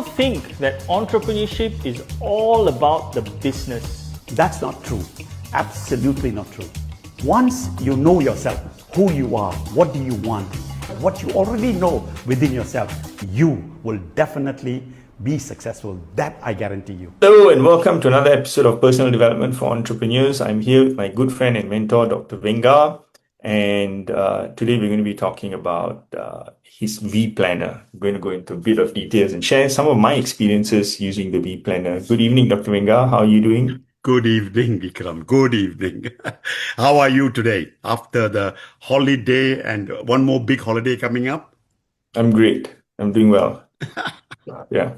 People think that entrepreneurship is all about the business. That's not true. Absolutely not true. Once you know yourself, who you are, what do you want, what you already know within yourself, you will definitely be successful. That I guarantee you. Hello and welcome to another episode of Personal Development for Entrepreneurs. I'm here with my good friend and mentor, Dr. Venga, and today we're going to be talking about his V Planner. I'm going to go into a bit of details and share some of my experiences using the V Planner. Good evening, Dr. Venga. How are you doing? Good evening, Ikhram. Good evening. How are you today after the holiday and one more big holiday coming up? I'm great. I'm doing well. Yeah.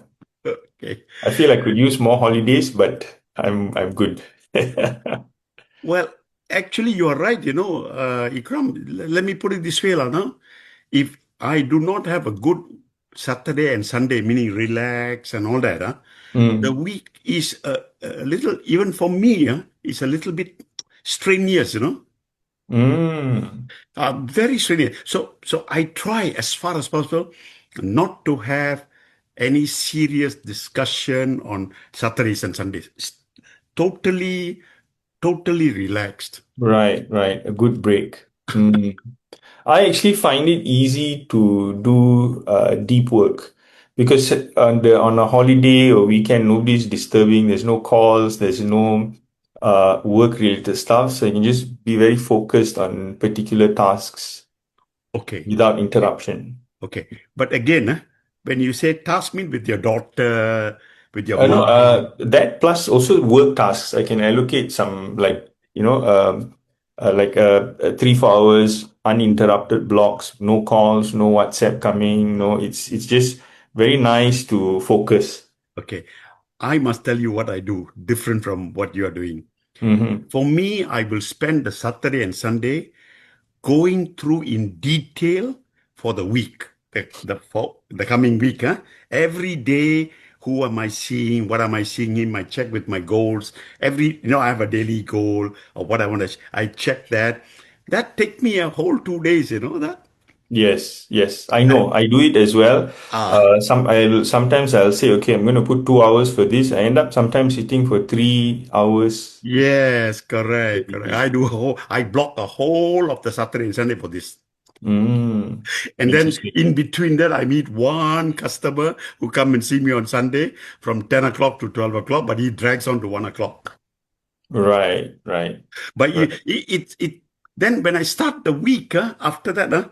Okay. I feel I could use more holidays, but I'm good. Well, actually, you are right. Ikram, let me put it this way, no? If I do not have a good Saturday and Sunday, meaning relax and all that, the week is a little, even for me, is a little bit strenuous, Mm. very strenuous. So I try as far as possible not to have any serious discussion on Saturdays and Sundays. Totally relaxed. Right. A good break. I actually find it easy to do deep work because on a holiday or weekend, nobody's disturbing. There's no calls. There's no work-related stuff. So you can just be very focused on particular tasks Okay. without interruption. Okay. But again, when you say task mean with your daughter, with your No, mom. that plus also work tasks. I can allocate some like 3-4 hours uninterrupted blocks, no calls, no WhatsApp coming. No, it's just very nice to focus. Okay. I must tell you what I do different from what you are doing. Mm-hmm. For me, I will spend the Saturday and Sunday going through in detail for the week, for the coming week. Every day, who am I seeing? What am I seeing in my check with my goals? I have a daily goal or what I want to, I check that. That take me a whole 2 days, that? Yes, I know. I do it as well. Ah, Sometimes I'll say, okay, I'm going to put 2 hours for this. I end up sometimes sitting for 3 hours. yes, correct. I block the whole of the Saturday and Sunday for this. And then Interesting. in between that, I meet one customer who come and see me on Sunday from 10 o'clock to 12 o'clock, but he drags on to 1 o'clock. Right. But then when I start the week after that,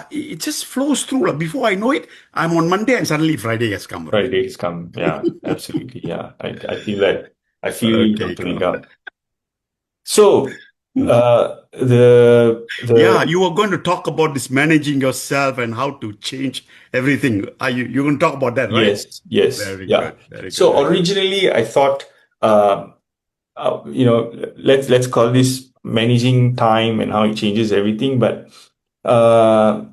it just flows through. Before I know it, I'm on Monday and suddenly Friday has come already. Fridays come. Yeah, absolutely. Yeah, I feel that. I feel you, Okay, Dr. come. Linga. So, the Yeah, you were going to talk about this managing yourself and how to change everything. You're going to talk about that, right? yes, Very yeah. good. Very good. So Very good. originally, I thought, let's call this managing time and how it changes everything. But the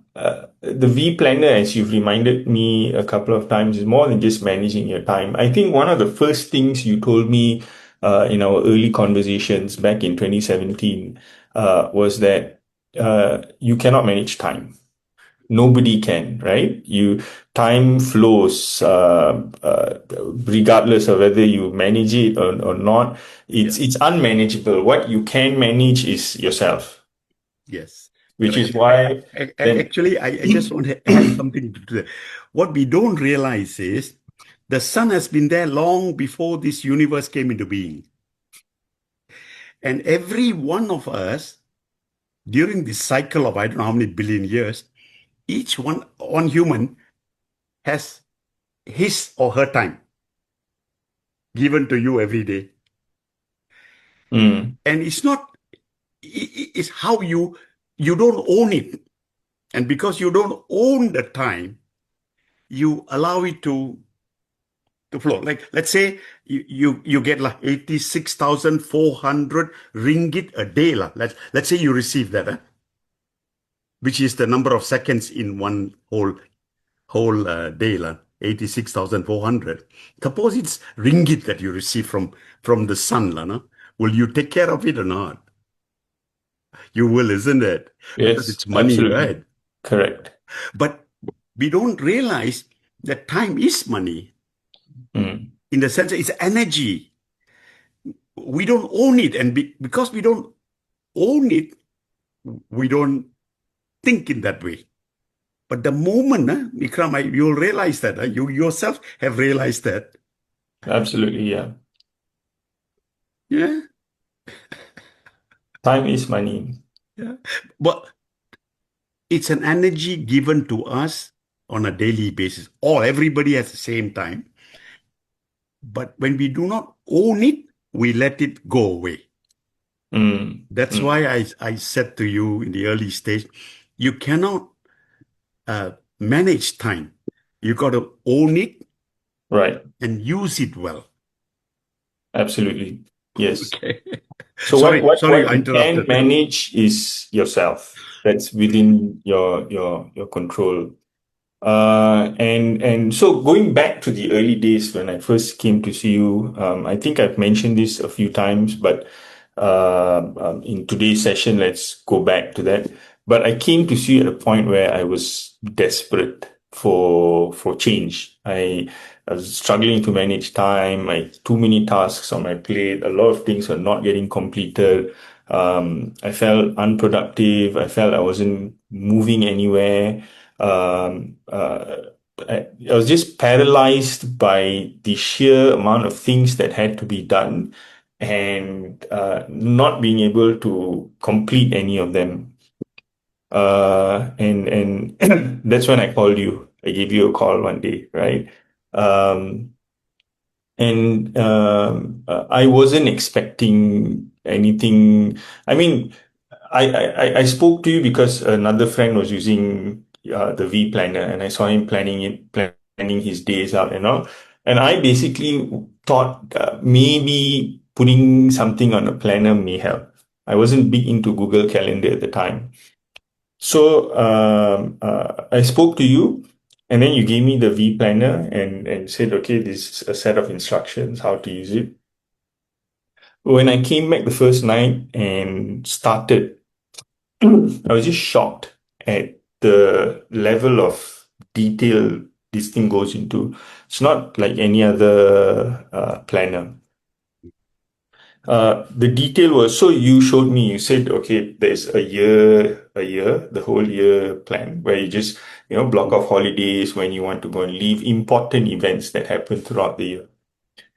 V Planner, as you've reminded me a couple of times, is more than just managing your time. I think one of the first things you told me in our early conversations back in 2017 was that you cannot manage time. Nobody can, right? Time flows, regardless of whether you manage it or not. It's unmanageable. What you can manage is yourself, Yes. which Correct. is why then. Actually, I just want to add something to that. What we don't realize is the sun has been there long before this universe came into being. And every one of us, during this cycle of I don't know how many billion years, each one human has his or her time given to you every day. Mm, And it's how you don't own it. And because you don't own the time, you allow it to flow. Like, let's say you get like 86,400 ringgit a day. Let's say you receive that, which is the number of seconds in one whole day. 86,400. Suppose it's ringgit that you receive from the sun. No? Will you take care of it or not? You will, isn't it? Because yes, it's money, absolutely. right? Correct. But we don't realize that time is money Mm. in the sense that it's energy. We don't own it. And because we don't own it, we don't think in that way. But the moment, Ikhram, you'll realize that. You yourself have realized that. Absolutely, yeah. Yeah. Time is money. Yeah. But it's an energy given to us on a daily basis. All everybody has the same time. But when we do not own it, we let it go away. Mm. That's Mm. why I said to you in the early stage, you cannot manage time. You got to own it Right. and use it well. Absolutely. Yes. Okay. So Sorry, sorry, what I you can interrupted. manage is yourself. That's within your control. And so going back to the early days when I first came to see you, I think I've mentioned this a few times, but in today's session, let's go back to that. But I came to see you at a point where I was desperate for change. I was struggling to manage time. I had too many tasks on my plate. A lot of things were not getting completed. I felt unproductive. I felt I wasn't moving anywhere. I was just paralyzed by the sheer amount of things that had to be done and not being able to complete any of them. And that's when I called you. I gave you a call one day, right? Um, and I wasn't expecting anything. I mean, I spoke to you because another friend was using the V planner, and I saw him planning his days out and all. And I basically thought maybe putting something on a planner may help. I wasn't big into Google Calendar at the time. So I spoke to you, and then you gave me the V planner and said, okay, this is a set of instructions how to use it. When I came back the first night and started, I was just shocked at the level of detail this thing goes into. It's not like any other planner. The detail was, so you showed me, you said, okay, there's the whole year plan where you just, block off holidays when you want to go and leave, important events that happen throughout the year.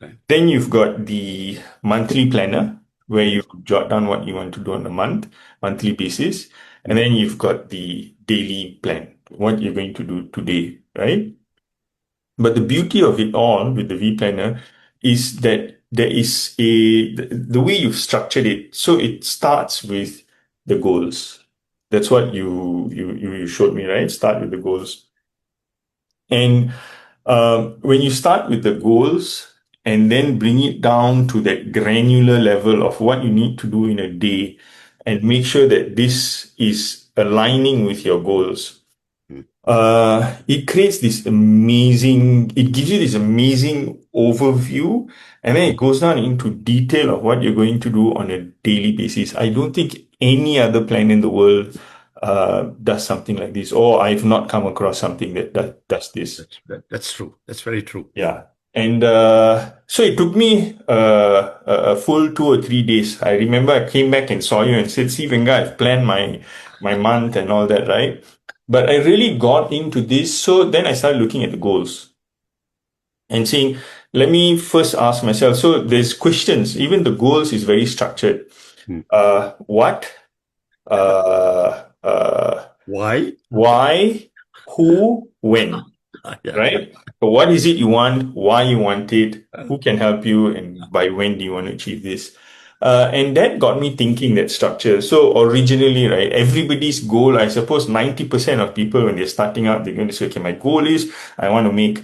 Right. Then you've got the monthly planner where you jot down what you want to do on a monthly basis. And then you've got the daily plan, what you're going to do today, right? But the beauty of it all with the V Planner is that there is the way you've structured it. So it starts with the goals. That's what you showed me, right? Start with the goals. And when you start with the goals and then bring it down to that granular level of what you need to do in a day and make sure that this is aligning with your goals, it creates it gives you this amazing overview, and then it goes down into detail of what you're going to do on a daily basis. I don't think any other plan in the world does something like this, or I've not come across something that does this. That's true. That's very true. Yeah. And so it took me a full 2 or 3 days. I remember I came back and saw you and said, see, Venga, I've planned my month and all that, right? But I really got into this. So then I started looking at the goals and saying, let me first ask myself. So there's questions. Even the goals is very structured. Hmm. What? Why? Why? Who? When? Yeah. Right? So what is it you want? Why you want it? Who can help you? And by when do you want to achieve this? And that got me thinking that structure. So originally, right, everybody's goal, I suppose 90% of people when they're starting out, they're going to say, okay, my goal is I want to make,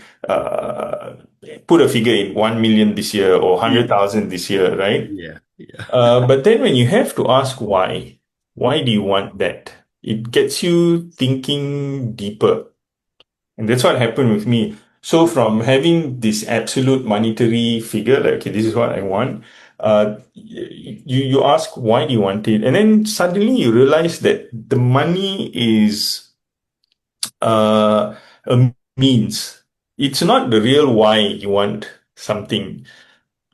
put a figure in 1 million this year or 100,000 this year, right? Yeah. Yeah. But then when you have to ask why do you want that? It gets you thinking deeper. And that's what happened with me. So from having this absolute monetary figure, like, okay, this is what I want, you ask, why do you want it? And then suddenly you realize that the money is a means. it's not the real why you want something.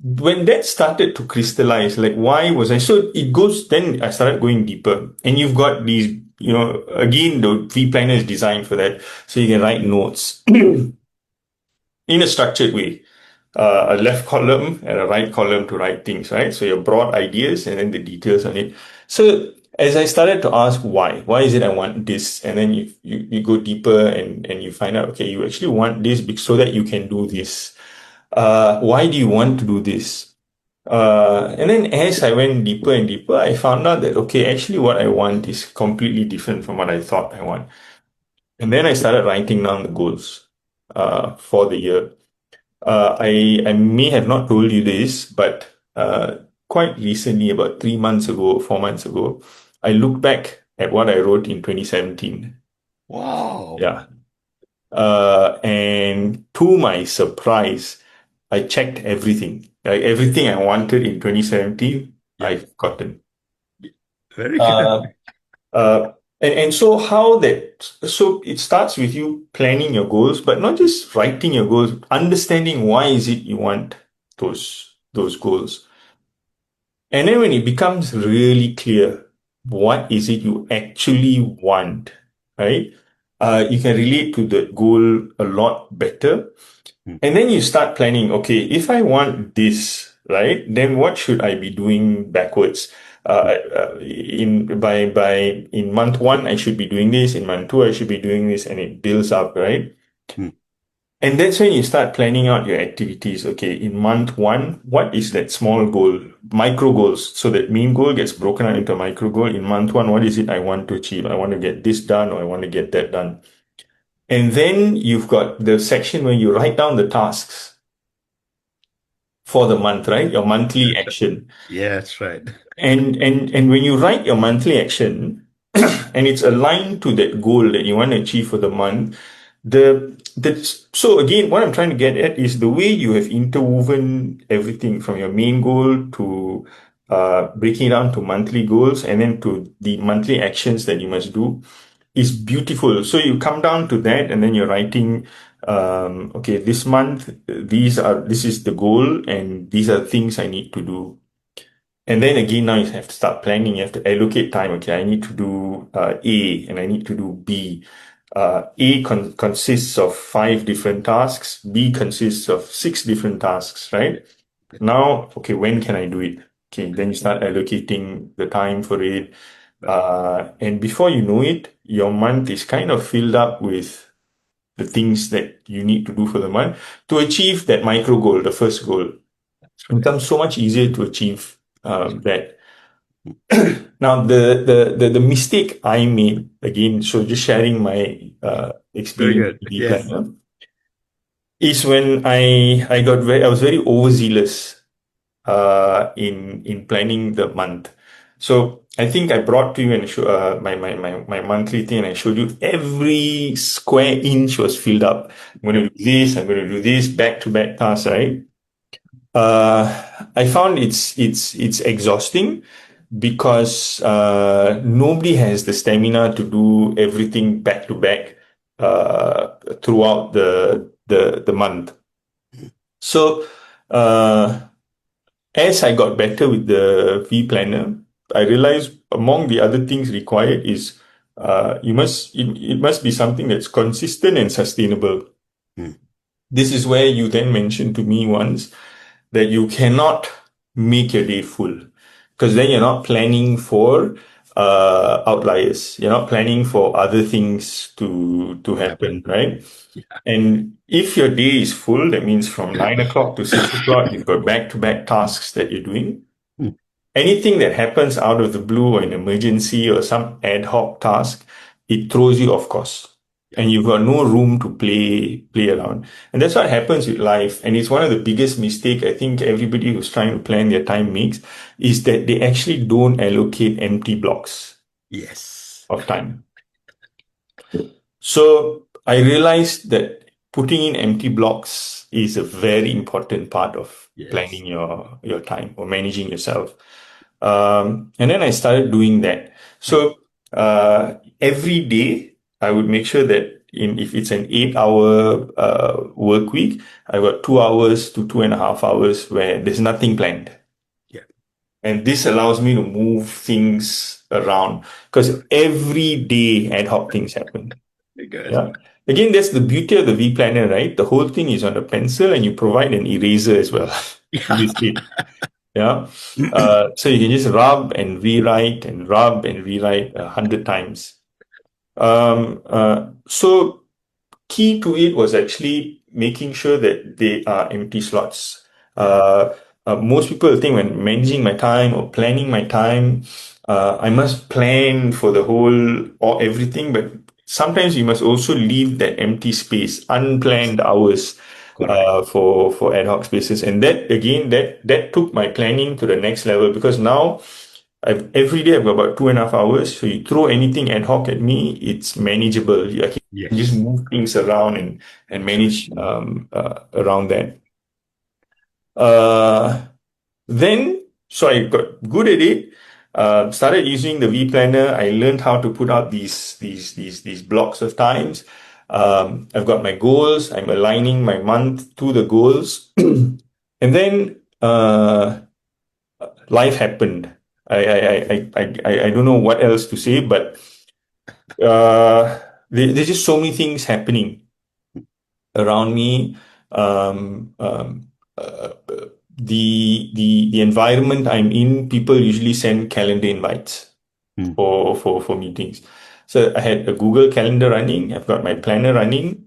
When that started to crystallize, like why was I so it goes then I started going deeper. And you've got these, again, the V planner is designed for that. So you can write notes in a structured way. A left column and a right column to write things, right? So your broad ideas and then the details on it. So as I started to ask why is it I want this? And then you go deeper and you find out, okay, you actually want this so that you can do this. Why do you want to do this? And then as I went deeper and deeper, I found out that, okay, actually what I want is completely different from what I thought I want. And then I started writing down the goals, for the year. I may have not told you this, but, quite recently, about 3 months ago, 4 months ago, I looked back at what I wrote in 2017. Wow. Yeah. And to my surprise, I checked everything. Like everything I wanted in 2017, Yeah. I've gotten. Very good. Uh, uh, and so so it starts with you planning your goals, but not just writing your goals, understanding why is it you want those goals. And then when it becomes really clear, what is it you actually want, right? You can relate to the goal a lot better. And then you start planning, okay, if I want this, right, then what should I be doing backwards? In month one, I should be doing this. In month two, I should be doing this, and it builds up, right? Hmm. And that's when you start planning out your activities. Okay, in month one, what is that small goal, micro goals? So that main goal gets broken out into a micro goal. In month one, what is it I want to achieve? I want to get this done, or I want to get that done. And then you've got the section where you write down the tasks for the month, right? Your monthly action. Yeah, that's right. And when you write your monthly action and it's aligned to that goal that you want to achieve for the month, so again, what I'm trying to get at is the way you have interwoven everything from your main goal to breaking it down to monthly goals and then to the monthly actions that you must do is beautiful. So you come down to that and then you're writing, okay, this month, this is the goal and these are things I need to do. And then again, now you have to start planning. You have to allocate time. Okay, I need to do A and I need to do B. A consists of 5 different tasks. B consists of 6 different tasks, right? Now, okay, when can I do it? Okay, then you start allocating the time for it. And before you know it, your month is kind of filled up with the things that you need to do for the month to achieve that micro goal, the first goal. It becomes so much easier to achieve that. Now, the mistake I made, again, so just sharing my Very experience good. with Yes. planner, is when I was very overzealous in planning the month. So I think I brought to you and show my monthly thing, and I showed you every square inch was filled up. I'm going to do this. I'm going to do this back to back tasks, right? I found it's exhausting because nobody has the stamina to do everything back to back throughout the month. So as I got better with the V planner, I realized among the other things required is it must be something that's consistent and sustainable. This is where you then mentioned to me once that you cannot make your day full because then you're not planning for outliers. You're not planning for other things to happen, right? Yeah. And if your day is full, that means from 9 o'clock to 6 o'clock, you've got back-to-back tasks that you're doing. Hmm. Anything that happens out of the blue or an emergency or some ad hoc task, it throws you off course. And you've got no room to play around. And that's what happens with life. And it's one of the biggest mistakes I think everybody who's trying to plan their time makes is that they actually don't allocate empty blocks Yes. of time. So I realized that putting in empty blocks is a very important part of Yes. planning your time or managing yourself. And then I started doing that. So every day I would make sure that if it's an 8 hour work week, I've got 2 hours to 2.5 hours where there's nothing planned. Yeah. And this allows me to move things around because every day ad hoc things happen. Because, Yeah. Again, that's the beauty of the V Planner, right? The whole thing is on a pencil and you provide an eraser as well yeah. with it. Yeah. So you can just rub and rewrite and rub and rewrite 100 times. So key to it was actually making sure that they are empty slots. Most people think when managing my time or planning my time, I must plan for the whole or everything, but sometimes you must also leave that empty space, unplanned hours, Correct. for ad hoc spaces. And that again, that took my planning to the next level because now every day I've got about 2.5 hours. So you throw anything ad hoc at me, it's manageable. I can just Yes. move things around and manage around that. Uh, then, so I got good at it. Started using the V Planner. I learned how to put out these blocks of times. I've got my goals. I'm aligning my month to the goals, and then life happened. I don't know what else to say, but there's just so many things happening around me. Um, um, uh, the environment I'm in, people usually send calendar invites Mm. for meetings. So I had a Google Calendar running. I've got my planner running,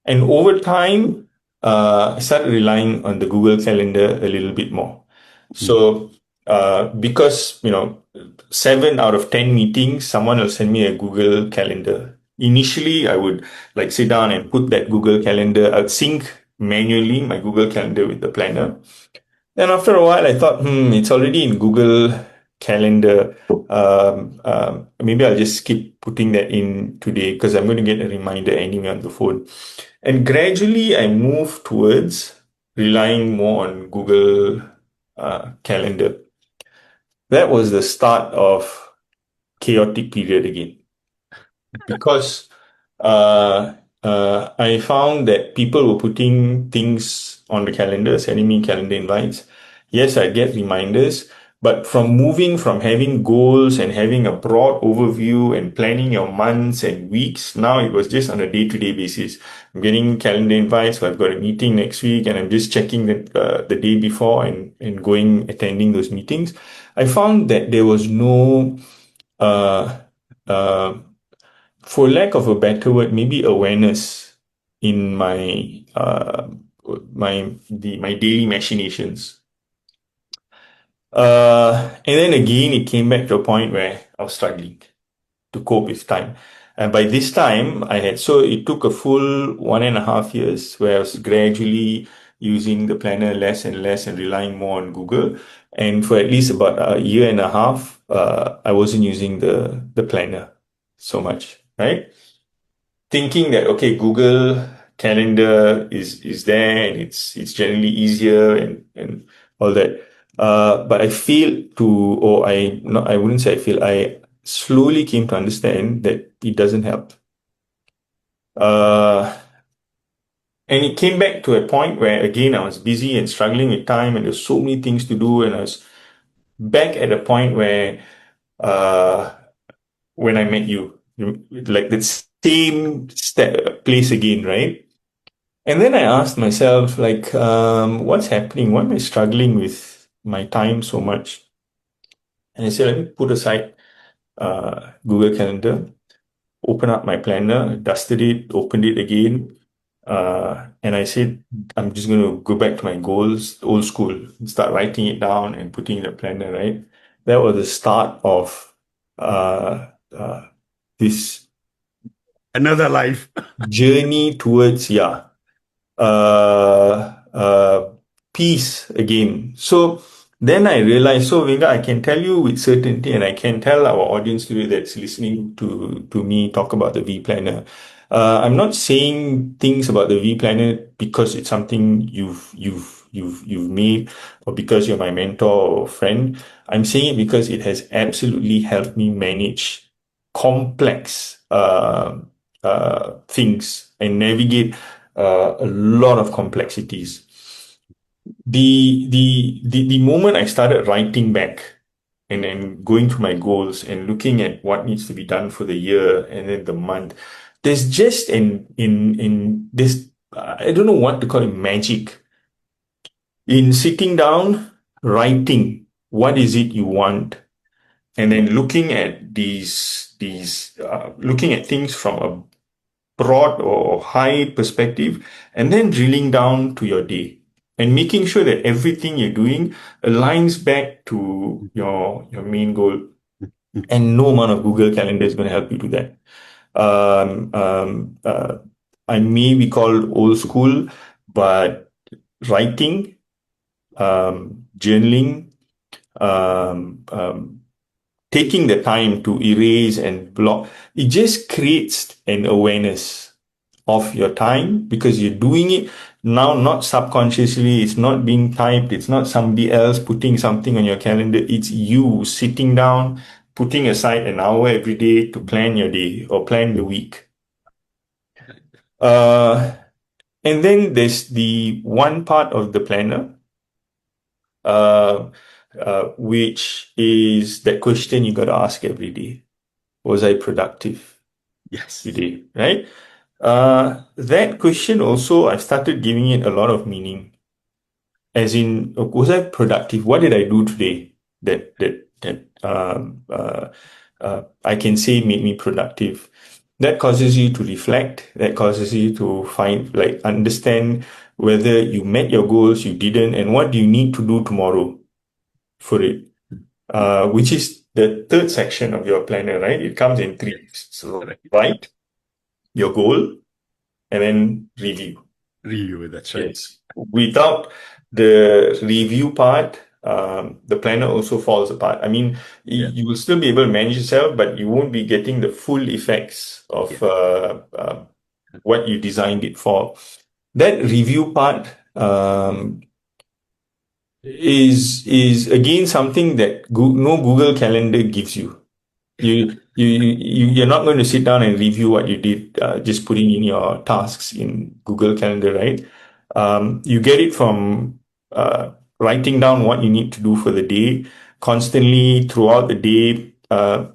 and over time, I started relying on the Google Calendar a little bit more. Mm. So, because, 7 out of 10 meetings, someone will send me a Google Calendar. Initially, I would like sit down and put that Google Calendar, I'd sync manually my Google Calendar with the planner. Then after a while, I thought, it's already in Google Calendar. Maybe I'll just keep putting that in today because I'm going to get a reminder anyway on the phone. And gradually, I moved towards relying more on Google Calendar. That was the start of chaotic period again because I found that people were putting things on the calendar, sending me calendar invites. Yes, I get reminders, but from having goals and having a broad overview and planning your months and weeks, now it was just on a day-to-day basis. I'm getting calendar invites, so I've got a meeting next week, and I'm just checking the day before and going attending those meetings. I found that there was no uh, uh, for lack of a better word, maybe awareness in my daily machinations. And then again, it came back to a point where I was struggling to cope with time. And by this time, so it took a full 1.5 years where I was gradually using the planner less and less and relying more on Google. And for at least about a year and a half, I wasn't using the planner so much, right? Thinking that, okay, Google Calendar is there and it's generally easier and all that. But I failed to, or I not I wouldn't say I failed. I slowly came to understand that it doesn't help. Uh, and it came back to a point where again I was busy and struggling with time, and there's so many things to do, and I was back at a point where uh, when I met you, like that same place again, right? And then I asked myself, like, what's happening? Why am I struggling with my time so much? And I said, let me put aside Google Calendar, open up my planner, dusted it, opened it again. And I said, I'm just going to go back to my goals, old school, and start writing it down and putting in the planner, right? That was the start of uh, uh, this Another life. journey towards, uh, uh, peace again. So then I realized, so Venga, I can tell you with certainty, and I can tell our audience today that's listening to me talk about the V Planner. I'm not saying things about the V Planner because it's something you've made or because you're my mentor or friend. I'm saying it because it has absolutely helped me manage complex things and navigate a lot of complexities. The moment I started writing back and then going through my goals and looking at what needs to be done for the year and then the month, there's just in this, I don't know what to call it, magic in sitting down, writing what is it you want, and then looking at looking at things from a broad or high perspective, and then drilling down to your day and making sure that everything you're doing aligns back to your main goal. And no amount of Google Calendar is going to help you do that. Um, um, uh, I may be called old school, but writing, journaling, um, um, taking the time to erase and block, it just creates an awareness of your time because you're doing it now, not subconsciously. It's not being typed. It's not somebody else putting something on your calendar. It's you sitting down, putting aside an hour every day to plan your day or plan the week. And then there's the one part of the planner, which is that question you got to ask every day. Was I productive Yes. today? Right? That question also, I've started giving it a lot of meaning. As in, was I productive? What did I do today that I can say made me productive? That causes you to reflect. That causes you to understand whether you met your goals, you didn't, and what do you need to do tomorrow for it. Which is the third section of your planner, right? It comes in three. So write your goal and then review. Review, that's right. Yes. Without the review part, the planner also falls apart. I mean, you will still be able to manage yourself, but you won't be getting the full effects of what you designed it for. That review part is again something that no Google Calendar gives you. You're not going to sit down and review what you did, just putting in your tasks in Google Calendar, right? You get it from writing down what you need to do for the day, constantly throughout the day,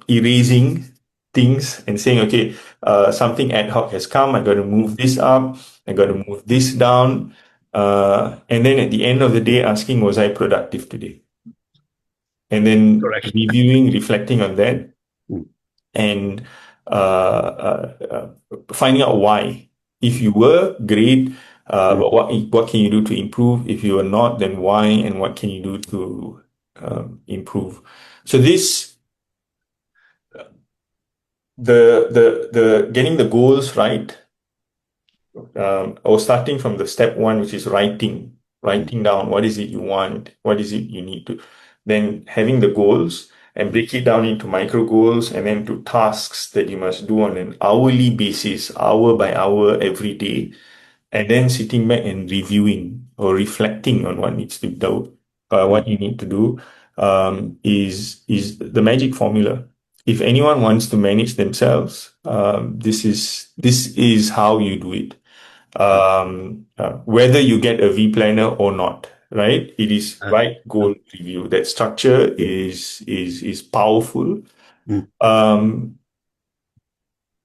erasing things and saying, okay, something ad hoc has come. I got to move this up. I got to move this down. And then at the end of the day, asking, was I productive today? And then Correct. reviewing, reflecting on that, and finding out why. If you were, great. But what can you do to improve? If you are not, then why, and what can you do to improve? So this, the getting the goals right, or starting from the step one, which is writing down what is it you want, what is it you need to, then having the goals and break it down into micro goals and then to tasks that you must do on an hourly basis, hour by hour, every day, and then sitting back and reviewing or reflecting on what needs to be done, what you need to do, is the magic formula. If anyone wants to manage themselves, this is how you do it. Whether you get a V planner or not, right? It is right goal review. That structure is powerful. And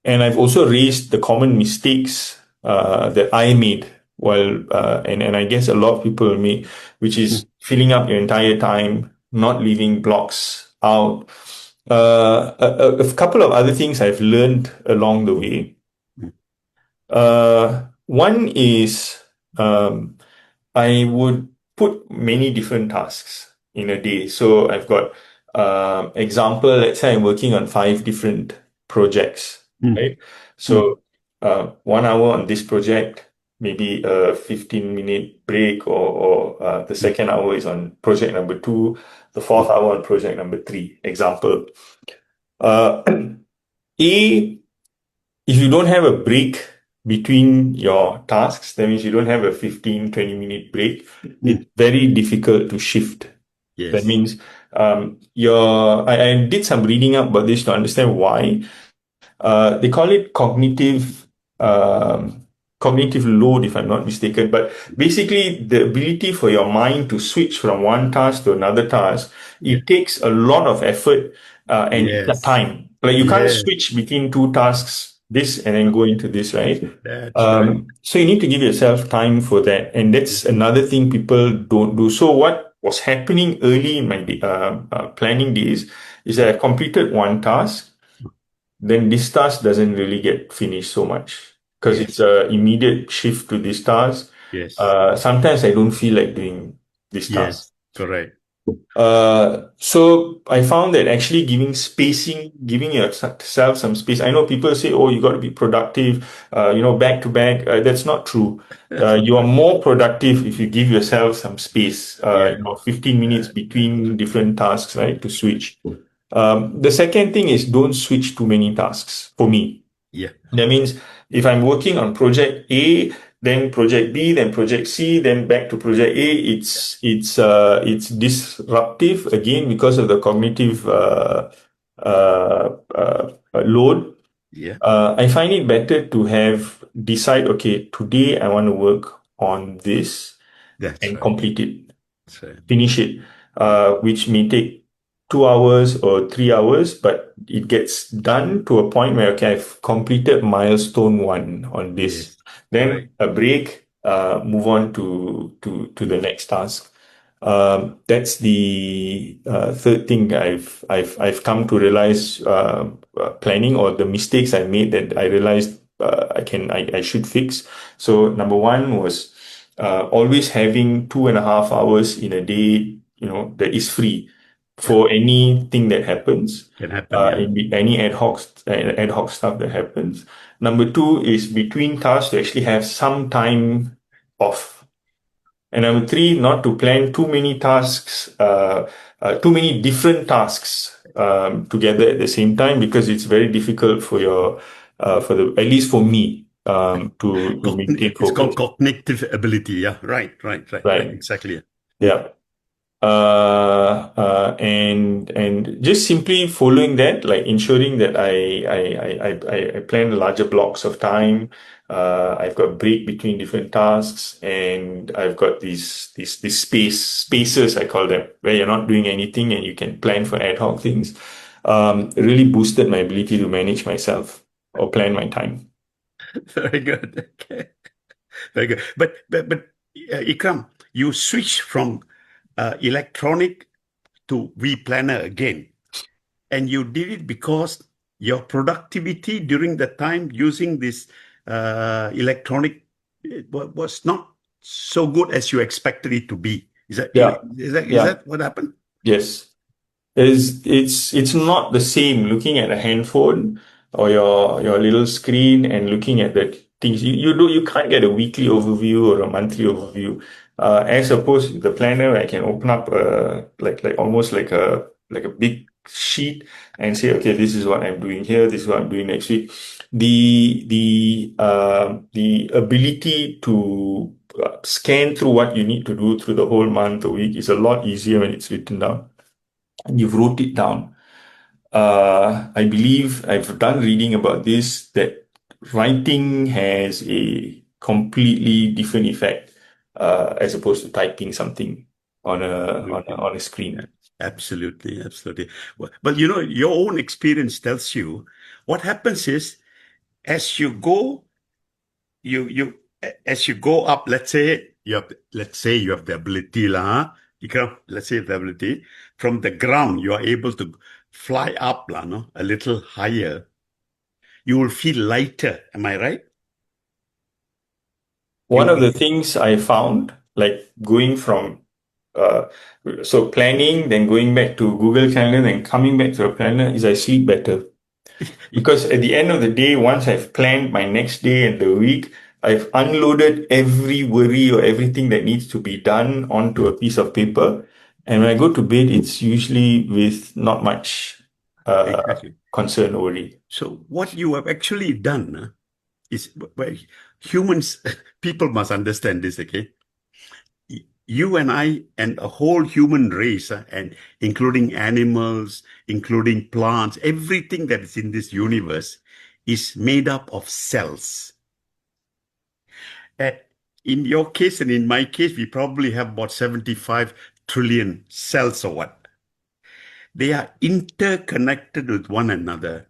I've also raised the common mistakes that I made while and I guess a lot of people make, which is filling up your entire time, not leaving blocks out. A couple of other things I've learned along the way. One is I would put many different tasks in a day. So I've got example, let's say I'm working on 5 different projects, right? So 1 hour on this project, maybe a 15-minute break, or the second hour is on project number 2, the fourth hour on project number 3, example. If you don't have a break between your tasks, that means you don't have a 15-20 minute break, it's very difficult to shift. Yes. That means I did some reading up about this to understand why. They call it cognitive load, if I'm not mistaken. But basically, the ability for your mind to switch from one task to another task, Yeah. it takes a lot of effort and Yes. time. Like you can't Yes. switch between two tasks, this and then go into this, right? That's right. So you need to give yourself time for that, and that's another thing people don't do. So what was happening early in my planning days is that I completed one task, then this task doesn't really get finished so much because Yes. it's a immediate shift to this task. Yes. Sometimes I don't feel like doing this task. Yes. Correct. So I found that actually giving yourself some space. I know people say, "Oh, you got to be productive," back to back. That's not true. You are more productive if you give yourself some space. Yeah. 15 minutes between different tasks, right, to switch. The second thing is don't switch too many tasks for me. Yeah. That means if I'm working on project A, then project B, then project C, then back to project A, it's disruptive again because of the cognitive load. Yeah. I find it better to have decide, okay, today I want to work on this That's and right. complete it, That's right. finish it, which may take 2 hours or 3 hours, but it gets done to a point where, okay, I've completed milestone one on this. Yes. Correct. Then a break, move on to the next task. That's the third thing I've come to realize planning or the mistakes I made that I realized I should fix. So number one was always having 2.5 hours in a day, that is free Yeah. for anything that happens, Can happen. Yeah. any ad hoc stuff that happens. Number two is between tasks to actually have some time off. And number three, not to plan too many tasks, too many different tasks together at the same time, because it's very difficult at least for me, to maintain It's called focus. cognitive ability. Yeah. Right. Right. Right. Right. Right. Exactly. Yeah. And just simply following that, like ensuring that I plan larger blocks of time. I've got break between different tasks, and I've got these spaces, I call them, where you're not doing anything and you can plan for ad hoc things. Really boosted my ability to manage myself or plan my time. Very good. Okay. Very good. But Ikram, you switch from electronic to vPlanner again, and you did it because your productivity during the time using this electronic was not so good as you expected it to be. Is that Yeah, is yeah, that what happened? yes. It's not the same looking at a handphone or your little screen and looking at the things. You can't get a weekly overview or a monthly overview. As opposed to the planner, I can open up like almost like a big sheet and say, okay, this is what I'm doing here, this is what I'm doing next week. The ability to scan through what you need to do through the whole month or week is a lot easier when it's written down and you've wrote it down. I believe I've done reading about this, that writing has a completely different effect as opposed to typing something on a screen. Absolutely, absolutely. Well, your own experience tells you what happens is as you go, you as you go up. Let's say you have the ability, lah. Let's say the ability from the ground, you are able to fly up, lah, no, a little higher. You will feel lighter. Am I right? You One of will. the things I found, like going from uh, so planning, then going back to Google Calendar, then coming back to a planner, is I sleep better. Because at the end of the day, once I've planned my next day and the week, I've unloaded every worry or everything that needs to be done onto a piece of paper. And when I go to bed, it's usually with not much Exactly. concern or worry. So what you have actually done is, well, humans, people must understand this, okay? You and I and a whole human race, and including animals, including plants, everything that is in this universe is made up of cells. In your case and in my case, we probably have about 75 trillion cells or what. They are interconnected with one another.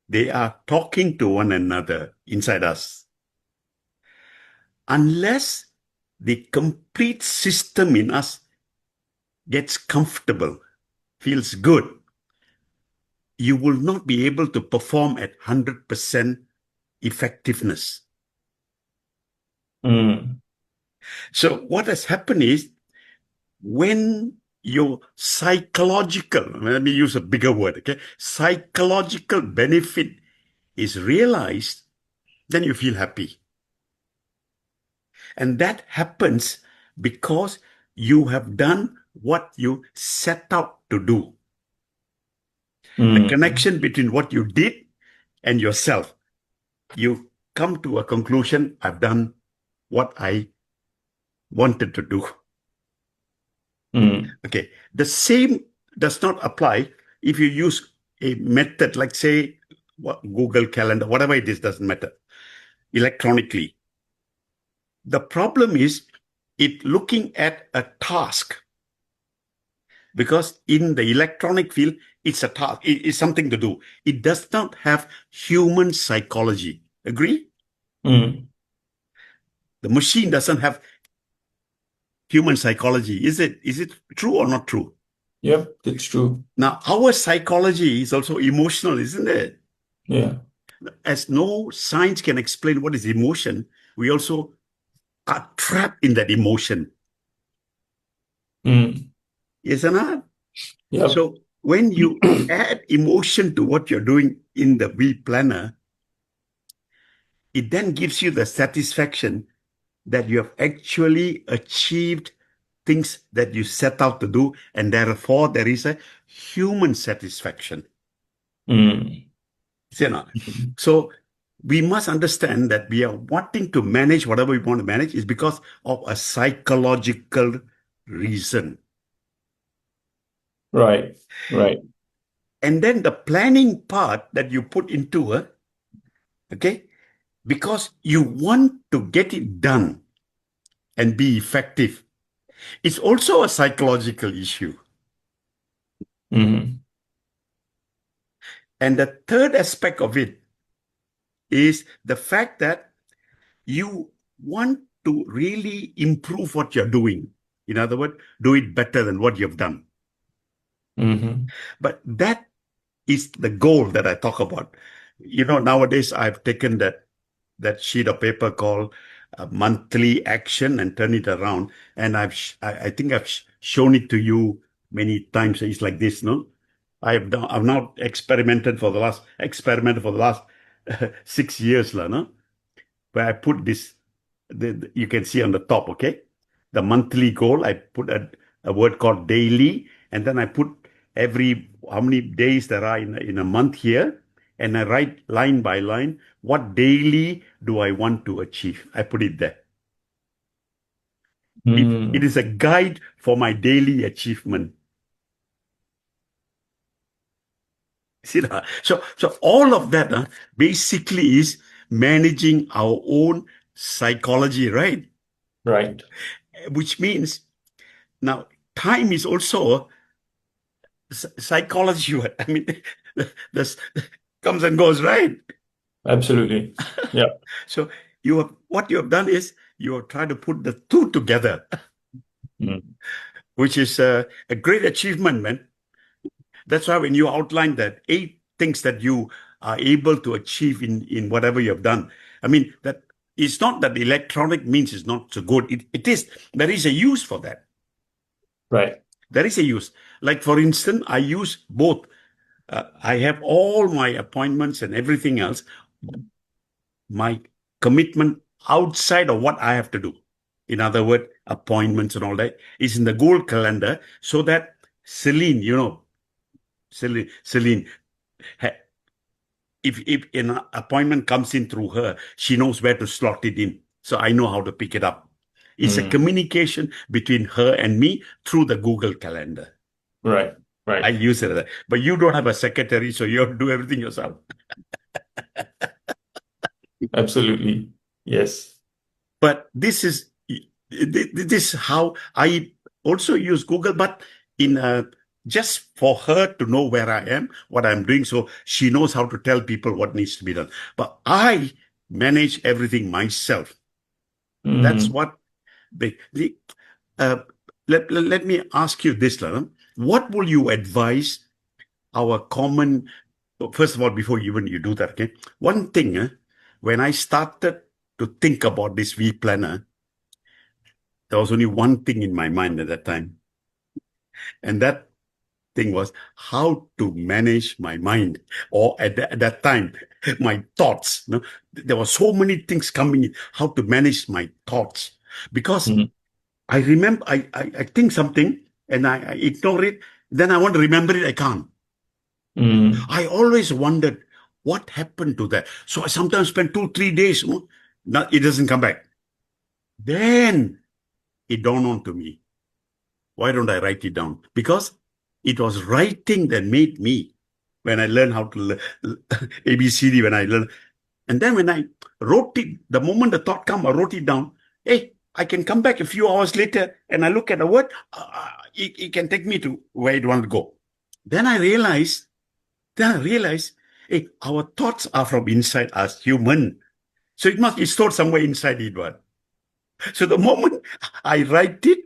They are talking to one another inside us. Unless the complete system in us gets comfortable, feels good, you will not be able to perform at 100% effectiveness. So what has happened is when your psychological, let me use a bigger word, okay, psychological benefit is realized, then you feel happy. And that happens because you have done what you set out to do. The connection between what you did and yourself. You come to a conclusion, I've done what I wanted to do. Okay. The same does not apply if you use a method like, say, Google Calendar, whatever it is, doesn't matter, electronically. The problem is it looking at a task, because in the electronic field, it's a task, it's something to do. It does not have human psychology. Agree? The machine doesn't have human psychology. Is it true or not true? Yep, that's true. Now, our psychology is also emotional, isn't it? Yeah. As no science can explain what is emotion, we also are trapped in that emotion. Yes or not? Yep. So when you add emotion to what you're doing in the V planner, it then gives you the satisfaction that you have actually achieved things that you set out to do, and therefore there is a human satisfaction. See or not? So we must understand that we are wanting to manage whatever we want to manage is because of a psychological reason. Right. And then the planning part that you put into it, okay, because you want to get it done and be effective, it's also a psychological issue. And the third aspect of it is the fact that you want to really improve what you're doing. In other words, do it better than what you've done. But that is the goal that I talk about. Nowadays I've taken that sheet of paper called monthly action and turn it around. And I think I've shown it to you many times. It's like this, no? I've now experimented for the last 6 years, no? Where I put this, you can see on the top, okay? The monthly goal, I put a word called daily, and then I put how many days there are in a month here, and I write line by line, what daily do I want to achieve? I put it there. It is a guide for my daily achievement. See that? So all of that basically is managing our own psychology, right? Right. Which means now time is also psychology. I mean, this comes and goes, right? Absolutely. Yeah. So what you have done is you have tried to put the two together, which is a great achievement, man. That's why when you outline that 8 things that you are able to achieve in whatever you have done, I mean, that it's not that electronic means it's not so good. It is. There is a use for that. Right. There is a use. Like, for instance, I use both. I have all my appointments and everything else, my commitment outside of what I have to do. In other words, appointments and all that is in the Google Calendar, so that Celine, if an appointment comes in through her, she knows where to slot it in. So I know how to pick it up. It's a communication between her and me through the Google Calendar. Right. I use it. But you don't have a secretary, so you have to do everything yourself. Absolutely. Yes. But this is how I also use Google, but in just for her to know where I am, what I'm doing, so she knows how to tell people what needs to be done. But I manage everything myself. That's Mm. what the uh, let me ask you this, Lana. What will you advise our common, first of all, before even you do that, okay? One thing, when I started to think about this V planner, there was only one thing in my mind at that time. And that thing was how to manage my mind, or at that time, my thoughts. You know? There were so many things coming in, how to manage my thoughts. Because Mm. I remember, I think something and I ignore it. Then I want to remember it, I can't. Mm. I always wondered what happened to that. So I sometimes spend 2, 3 days, it doesn't come back. Then it dawned on to me. Why don't I write it down? Because it was writing that made me when I learned how to ABCD, when I learned. And then when I wrote it, the moment the thought came, I wrote it down. Hey, I can come back a few hours later and I look at the word, it can take me to where it want to go. Then I realized, hey, our thoughts are from inside us, human. So it must be stored somewhere inside it. What? So the moment I write it,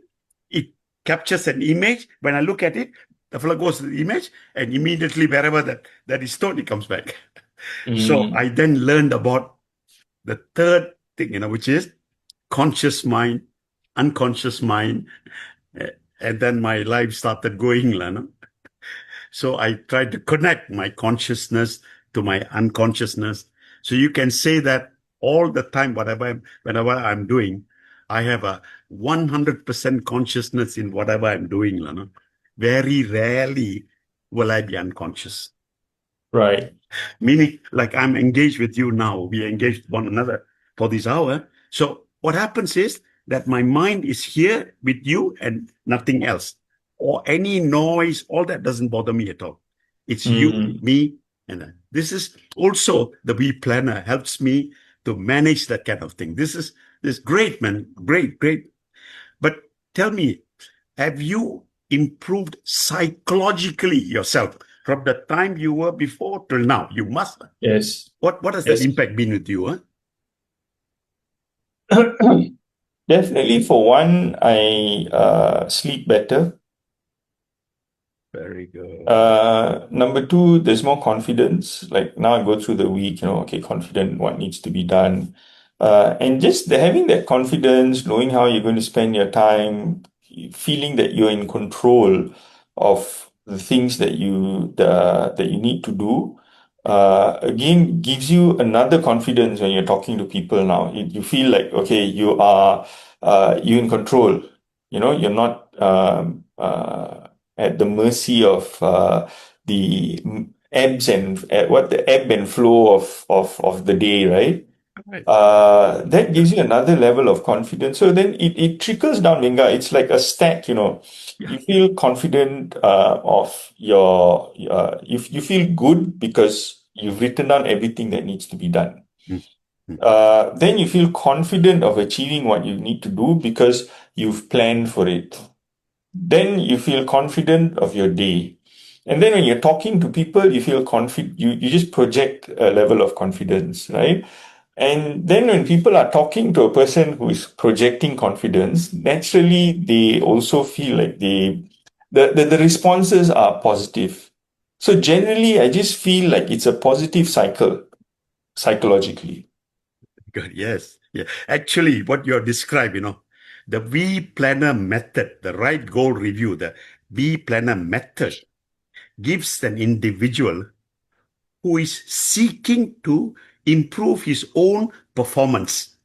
it captures an image. When I look at it, the fellow goes to the image, and immediately wherever that is stored, it comes back. So Mm. I then learned about the third thing, which is conscious mind, unconscious mind, and then my life started going, no? So I tried to connect my consciousness to my unconsciousness. So you can say that all the time, whenever I'm doing, I have a 100% consciousness in whatever I'm doing. No? Very rarely will I be unconscious. Right. Meaning, like I'm engaged with you now, we engaged one another for this hour. So what happens is that my mind is here with you and nothing else, or any noise, all that doesn't bother me at all. It's you, Mm. me, and this is also the V planner helps me to manage that kind of thing. This great, man, great, great. But tell me, have you improved psychologically yourself from the time you were before till now? You must. Yes. What has that Yes. impact been with you? Huh? Definitely, for one, I sleep better. Very good. Number two, there's more confidence. Like now I go through the week, okay, confident in what needs to be done. And just having that confidence, knowing how you're going to spend your time, feeling that you're in control of the things that you need to do, again, gives you another confidence when you're talking to people now. You feel like, okay, you're in control. You're not at the mercy of the ebbs and what the ebb and flow of the day, right? Right. That gives you another level of confidence. So then it trickles down, Venga. It's like a stack, Yeah. You feel confident of you feel good because you've written down everything that needs to be done. Mm, mm. Then you feel confident of achieving what you need to do because you've planned for it. Then you feel confident of your day. And then when you're talking to people, you feel confident, you just project a level of confidence, right? And then when people are talking to a person who is projecting confidence, naturally they also feel like the responses are positive. So generally, I just feel like it's a positive cycle psychologically. Good. Yes. Yeah. Actually, what you're described, the V planner method, the right goal review, the V planner method gives an individual who is seeking to improve his own performance,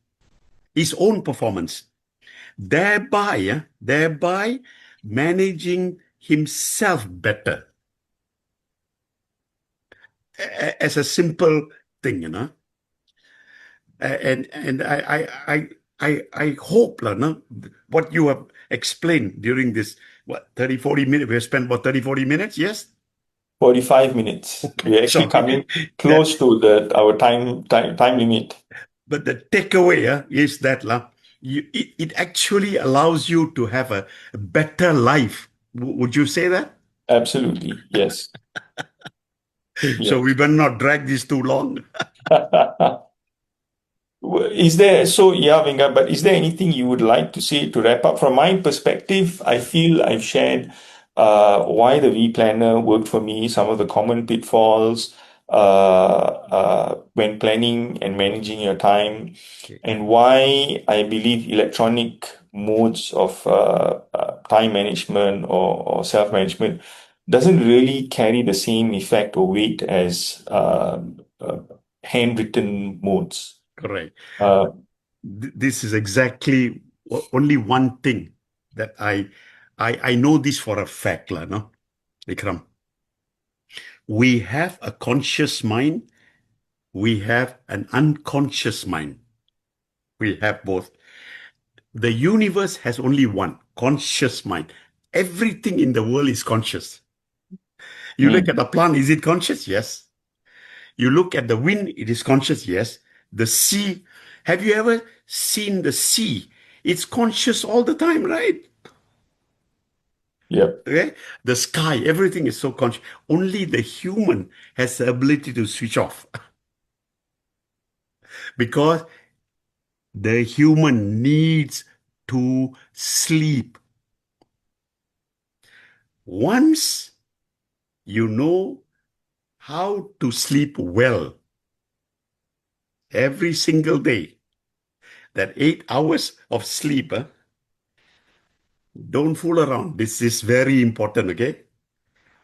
thereby managing himself better. As a simple thing, and I hope, no, what you have explained during this 30, 40 minutes. We have spent about 30, 40 minutes. Yes. 45 minutes. We're actually coming close to our time limit. But the takeaway is that it actually allows you to have a better life. Would you say that? Absolutely, yes. So Yes. we better not drag this too long. Venga, but is there anything you would like to say to wrap up? From my perspective, I feel I've shared why the V Planner worked for me, some of the common pitfalls when planning and managing your time, Okay. and why I believe electronic modes of time management or self-management doesn't really carry the same effect or weight as handwritten modes. Correct. Uh, This is exactly only one thing that I know this for a fact, no, Ikhram. We have a conscious mind. We have an unconscious mind. We have both. The universe has only one conscious mind. Everything in the world is conscious. You look at a plant, is it conscious? Yes. You look at the wind, it is conscious. Yes. The sea, have you ever seen the sea? It's conscious all the time, right? Yep. Okay? The sky, everything is so conscious. Only the human has the ability to switch off because the human needs to sleep. Once you know how to sleep well every single day, that 8 hours of sleep, don't fool around. This is very important, okay?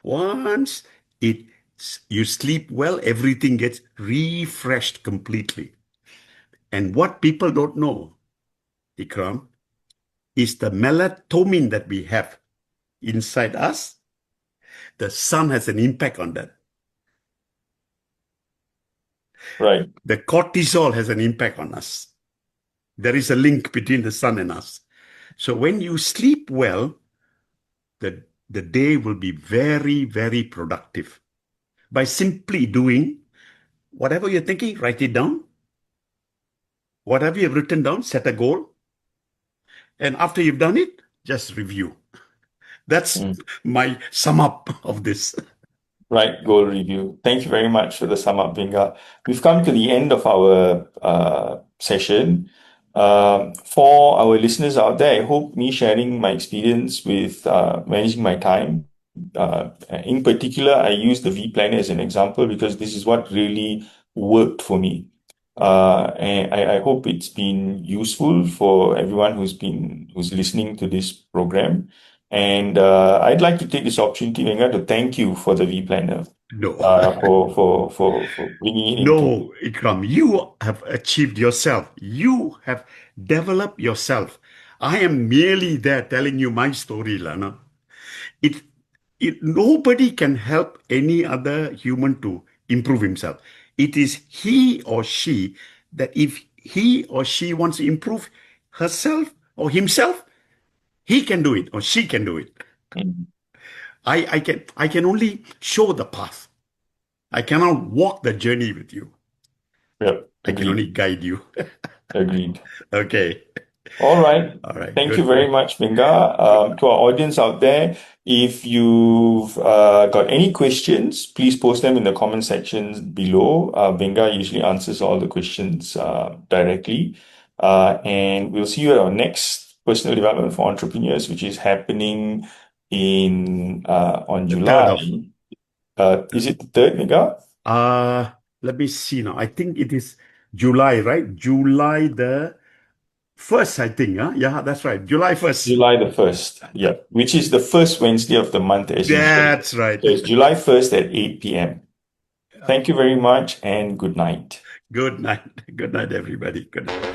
Once you sleep well, everything gets refreshed completely. And what people don't know, Ikram, is the melatonin that we have inside us. The sun has an impact on that. Right. The cortisol has an impact on us. There is a link between the sun and us. So when you sleep well, the day will be very, very productive. By simply doing whatever you're thinking, write it down. Whatever you've written down, set a goal. And after you've done it, just review. That's my sum up of this. Right, goal review. Thank you very much for the sum up, Vinga. We've come to the end of our session. For our listeners out there, I hope me sharing my experience with managing my time. In particular, I use the V Planner as an example because this is what really worked for me. And I hope it's been useful for everyone who's listening to this program. And I'd like to take this opportunity, Venga, to thank you for the V Planner, No. for bringing it into. No, Ikram, you have achieved yourself. You have developed yourself. I am merely there telling you my story, Lana. It, nobody can help any other human to improve himself. It is he or she that if he or she wants to improve herself or himself, he can do it or she can do it. I can only show the path. I cannot walk the journey with you. Yep, I can only agreed. guide you. Agreed. Okay. All right. All right. Thank you Good. very much, Vinga. To our audience out there, if you've got any questions, please post them in the comment sections below. Vinga usually answers all the questions directly. And we'll see you at our next personal development for entrepreneurs, which is happening on The third July. of Is it the third, Vinga? let me see now. I think it is July, right? July the 1st, I think. Yeah, that's right. July 1st. July the 1st, yeah, which is the first Wednesday of the month as usual. That's right. So it's July 1st at 8 p.m. Thank you very much and good night. Good night. Good night, everybody. Good night.